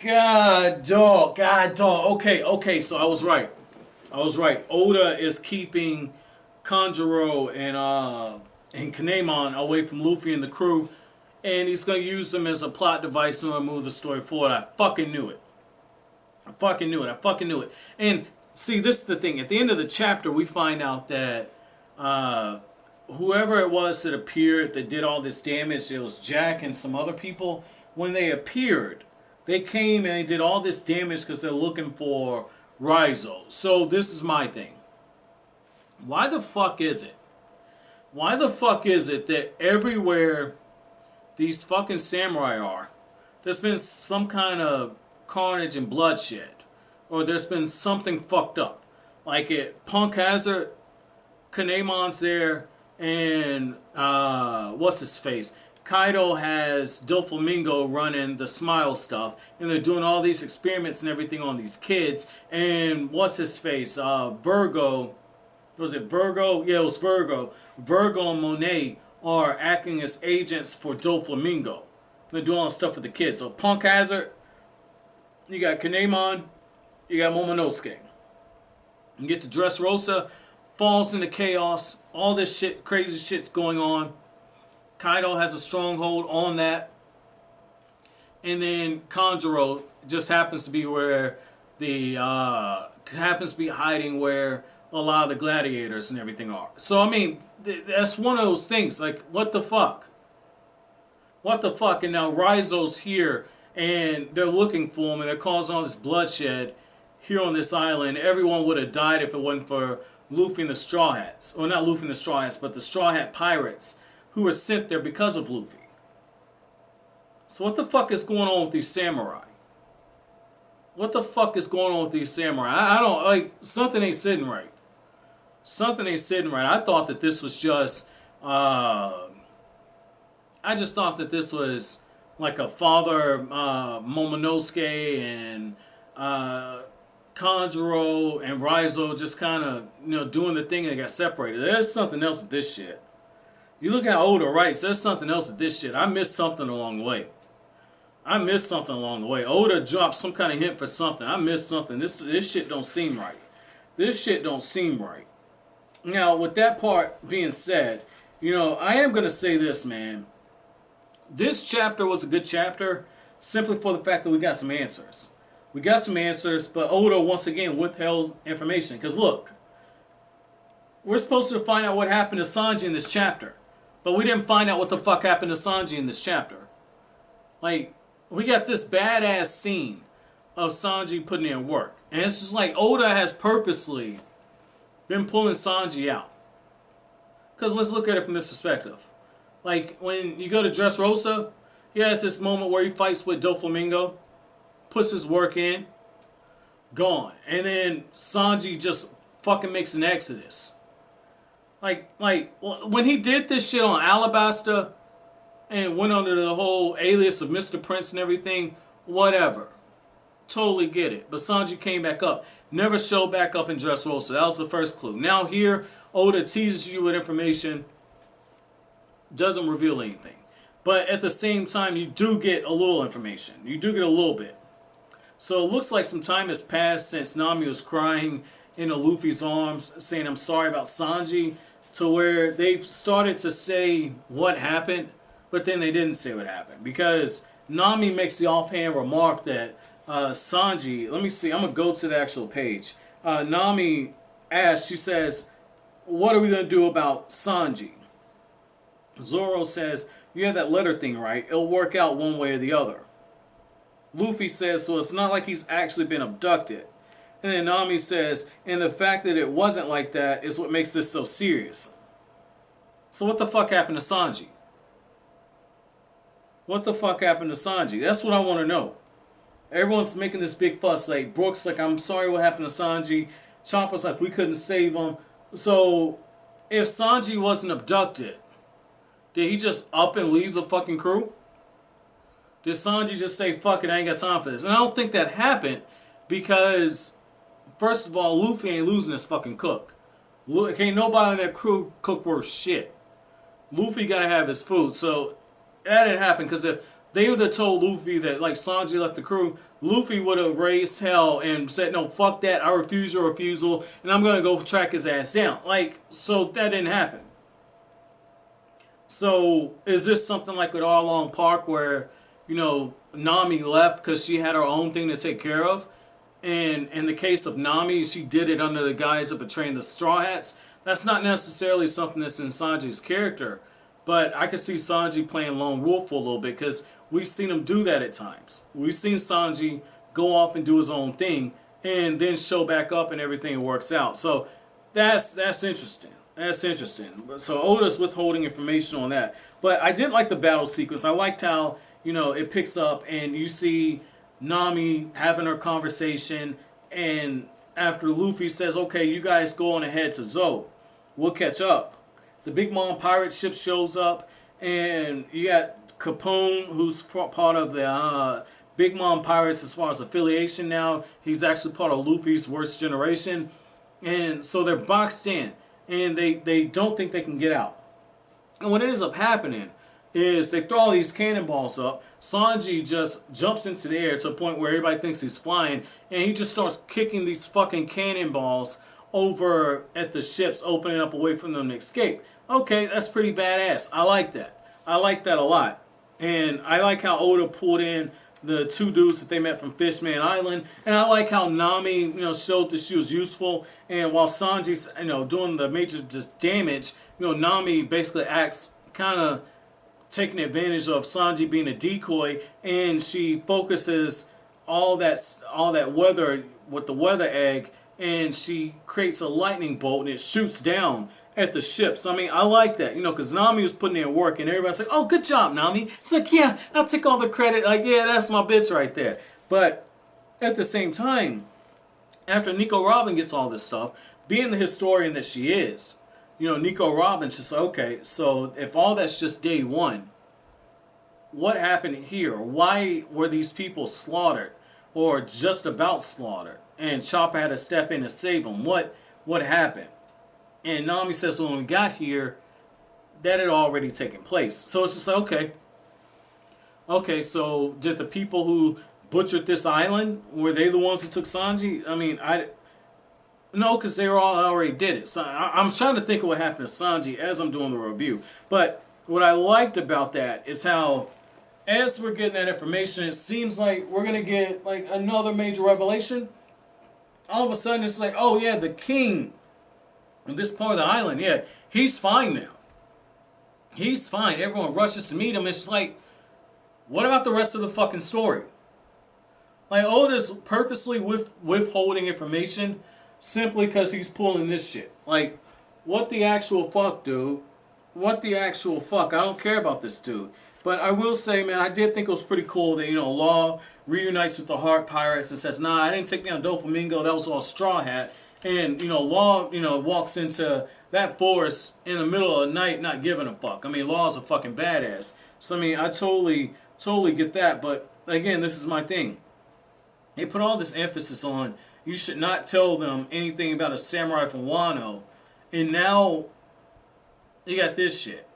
God, dog. Okay, so I was right. Oda is keeping Kanjuro and Kinemon away from Luffy and the crew, and he's gonna use them as a plot device and move the story forward. I fucking knew it. I fucking knew it. And see, this is the thing. At the end of the chapter, we find out that whoever it was that appeared that did all this damage, it was Jack and some other people. When they appeared, they came and they did all this damage because they're looking for Rizo. So this is my thing. Why the fuck is it? Why the fuck is it that everywhere these fucking samurai are, there's been some kind of carnage and bloodshed, or there's been something fucked up? Like at Punk Hazard, Kanemon's there, and what's his face? Kaido has Doflamingo running the smile stuff, and they're doing all these experiments and everything on these kids. And what's his face? Virgo. Was it Virgo? Yeah, it was Virgo. Virgo and Monet are acting as agents for Doflamingo. They're doing all the stuff with the kids. So Punk Hazard, you got Kinemon, you got Momonosuke. You get the Dressrosa, falls into chaos. All this shit, crazy shit's going on. Kaido has a stronghold on that. And then Kanjuro just happens to be where the happens to be hiding where a lot of the gladiators and everything are. So I mean, that's one of those things. Like, what the fuck? What the fuck? And now Rizo's here, and they're looking for him, and they're causing all this bloodshed here on this island. Everyone would have died if it wasn't for Luffy and the Straw Hats. Or not Luffy and the Straw Hats, but the Straw Hat Pirates, who were sent there because of Luffy. So what the fuck is going on with these samurai? What the fuck is going on with these samurai? I don't, like, something ain't sitting right. Something ain't sitting right. I thought that this was just, I just thought that this was like a father, Momonosuke and Kanjuro and Rizo just kind of, doing the thing and they got separated. There's something else with this shit. You look at Oda writes, there's something else with this shit. I missed something along the way. Oda dropped some kind of hint for something. I missed something. This shit don't seem right. This shit don't seem right. Now, with that part being said, I am going to say this, man. This chapter was a good chapter simply for the fact that we got some answers. We got some answers, but Oda once again withheld information. Because look, we're supposed to find out what happened to Sanji in this chapter. But we didn't find out what the fuck happened to Sanji in this chapter. Like, we got this badass scene of Sanji putting in work. And it's just like Oda has purposely been pulling Sanji out. Because let's look at it from this perspective. Like, when you go to Dressrosa, he has this moment where he fights with Doflamingo, puts his work in, gone. And then Sanji just fucking makes an exodus. Like, when he did this shit on Alabasta and went under the whole alias of Mr. Prince and everything, whatever. Totally get it. But Sanji came back up. Never showed back up in Dressrosa. That was the first clue. Now here, Oda teases you with information. Doesn't reveal anything. But at the same time, you do get a little information. You do get a little bit. So it looks like some time has passed since Nami was crying into Luffy's arms, saying, I'm sorry about Sanji, to where they've started to say what happened, but then they didn't say what happened. Because Nami makes the offhand remark that Sanji, let me see, I'm going to go to the actual page. Nami asks, she says, what are we going to do about Sanji? Zoro says, you have that letter thing, right? It'll work out one way or the other. Luffy says, so it's not like he's actually been abducted. And then Nami says, and the fact that it wasn't like that is what makes this so serious. So what the fuck happened to Sanji? What the fuck happened to Sanji? That's what I want to know. Everyone's making this big fuss. Like, Brook's like, I'm sorry what happened to Sanji. Chopper's like, we couldn't save him. So, if Sanji wasn't abducted, did he just up and leave the fucking crew? Did Sanji just say, fuck it, I ain't got time for this? And I don't think that happened because, first of all, Luffy ain't losing his fucking cook. Ain't nobody in that crew cook worth shit. Luffy gotta have his food. So, that didn't happen because if they would have told Luffy that, like, Sanji left the crew, Luffy would have raised hell and said, no, fuck that, I refuse your refusal, and I'm gonna go track his ass down. Like, so that didn't happen. So is this something like with Arlong Park where, Nami left because she had her own thing to take care of? And in the case of Nami, she did it under the guise of betraying the Straw Hats. That's not necessarily something that's in Sanji's character. But I could see Sanji playing lone wolf for a little bit because we've seen him do that at times. We've seen Sanji go off and do his own thing and then show back up and everything works out. So that's interesting. That's interesting. So Oda's withholding information on that. But I did like the battle sequence. I liked how, it picks up and you see Nami having her conversation, and after Luffy says, okay, you guys go on ahead to Zou. We'll catch up. The Big Mom pirate ship shows up, and you got Capone, who's part of the Big Mom pirates as far as affiliation now. He's actually part of Luffy's worst generation. And so they're boxed in, and they don't think they can get out. And what ends up happening is they throw all these cannonballs up. Sanji just jumps into the air to a point where everybody thinks he's flying, and he just starts kicking these fucking cannonballs over at the ships, opening up a way for them to escape. Okay, that's pretty badass. I like that. I like that a lot. And I like how Oda pulled in the two dudes that they met from Fishman Island, and I like how Nami, showed that she was useful. And while Sanji's, doing the major damage, Nami basically acts kind of taking advantage of Sanji being a decoy, and she focuses all that weather with the weather egg, and she creates a lightning bolt and it shoots down at the ships. I mean, I like that, because Nami was putting in work, and everybody's like, oh, good job, Nami. It's like, yeah, I'll take all the credit. Like, yeah, that's my bitch right there. But at the same time, after Nico Robin gets all this stuff, being the historian that she is, Nico Robin's just like, okay, so if all that's just day one, what happened here? Why were these people slaughtered or just about slaughtered? And Chopper had to step in to save them. What happened? And Nami says, when we got here, that had already taken place. So it's just like, okay. Okay, so did the people who butchered this island, were they the ones who took Sanji? I mean, no, because they already did it. So I'm trying to think of what happened to Sanji as I'm doing the review. But what I liked about that is how, as we're getting that information, it seems like we're going to get like another major revelation. All of a sudden, it's like, oh yeah, the king of this part of the island, yeah, he's fine now. He's fine. Everyone rushes to meet him. It's like, what about the rest of the fucking story? Like, Oda's purposely withholding information simply because he's pulling this shit. Like, what the actual fuck, dude? What the actual fuck? I don't care about this dude. But I will say, man, I did think it was pretty cool that, Law reunites with the Heart Pirates and says, nah, I didn't take me on Doflamingo. That was all Straw Hat. And, Law, walks into that forest in the middle of the night not giving a fuck. I mean, Law's a fucking badass. So, I mean, I totally get that. But, again, this is my thing. They put all this emphasis on you should not tell them anything about a samurai from Wano. And now you got this shit.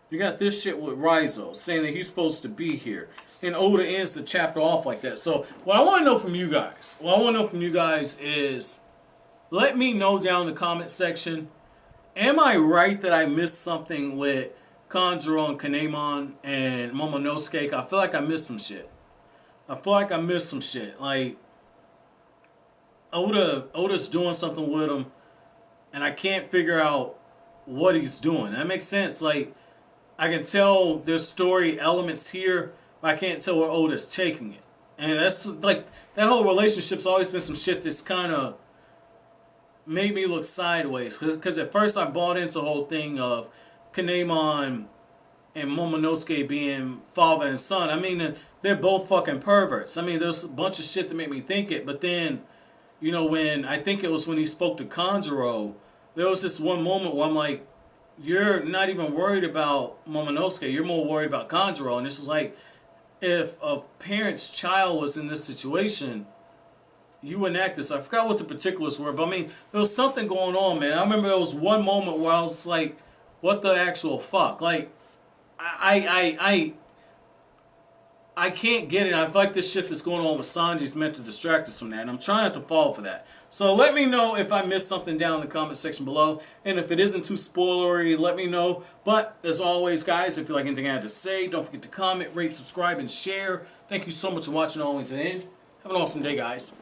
You got this shit with Rizzo saying that he's supposed to be here. And Oda ends the chapter off like that. So what I want to know from you guys, is let me know down in the comment section, am I right that I missed something with Kanjuro and Kinemon and Momonosuke? I feel like I missed some shit. Like, Oda's doing something with him, and I can't figure out what he's doing. That makes sense. Like, I can tell there's story elements here, but I can't tell where Oda's taking it. And that's like, that whole relationship's always been some shit that's kind of made me look sideways. Because at first I bought into the whole thing of Kinemon and Momonosuke being father and son. I mean, they're both fucking perverts. I mean, there's a bunch of shit that made me think it. But then, when I think it was when he spoke to Kanjuro, there was this one moment where I'm like, you're not even worried about Momonosuke. You're more worried about Kanjuro. And this was like, if a parent's child was in this situation, you wouldn't act this. I forgot what the particulars were, but I mean, there was something going on, man. I remember there was one moment where I was like, what the actual fuck? Like, I can't get it. I feel like this shit that's going on with Sanji is meant to distract us from that, and I'm trying not to fall for that. So let me know if I missed something down in the comment section below, and if it isn't too spoilery, let me know. But as always, guys, if you like anything I had to say, don't forget to comment, rate, subscribe, and share. Thank you so much for watching all the way to the end. Have an awesome day, guys.